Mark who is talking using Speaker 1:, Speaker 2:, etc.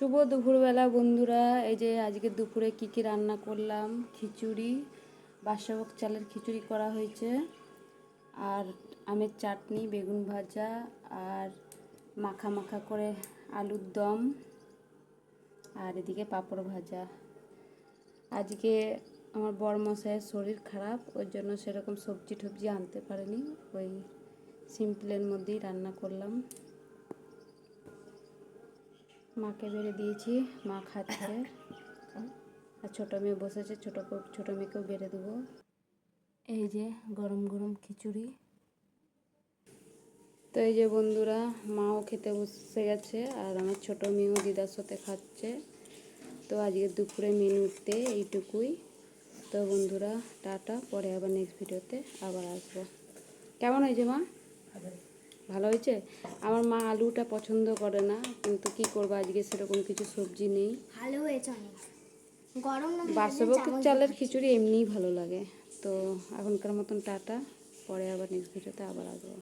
Speaker 1: শুভ দুপুরবেলা বন্ধুরা। এই যে আজকে দুপুরে কি কি রান্না করলাম। খিচুড়ি, বাদশাভোগ চালের খিচুড়ি করা হয়েছে, আর আমের চাটনি, বেগুন ভাজা, আর মাখা মাখা করে আলুর দম, আর এদিকে পাঁপড় ভাজা। আজকে আমার বড়মশাইয়ের শরীর খারাপ, ওই জন্য সেরকম সবজি টবজি আনতে পারেনি, ওই সিম্পলের মধ্যেই রান্না করলাম। মাকে বেড়ে দিয়েছি, মা খাচ্ছে, আর ছোটো মেয়ে বসেছে, ছোটো মেয়েকেও বেড়ে দেবো। এই যে গরম গরম খিচুড়ি। তো এই যে বন্ধুরা, মাও খেতে বসে গেছে, আর আমার ছোটো মেয়েও দিদার সাথে খাচ্ছে। তো আজকে দুপুরে মেনুতে এইটুকুই। তো বন্ধুরা টাটা, পরে আবার নেক্সট ভিডিওতে আবার আসবো। কেমন হয়েছে মা? ভালো হয়েছে। আমার মা আলুটা পছন্দ করে না, কিন্তু কি করবো, আজকে সেরকম কিছু সবজি নেই।
Speaker 2: ভালো হয়েছে অনেক। গরম না
Speaker 1: বাদশাভোগ চালের খিচুড়ি এমনিই ভালো লাগে। তো এখনকার মতন টাটা, পরে আবার নেক্সট ভিডিওতে আবার আসবো।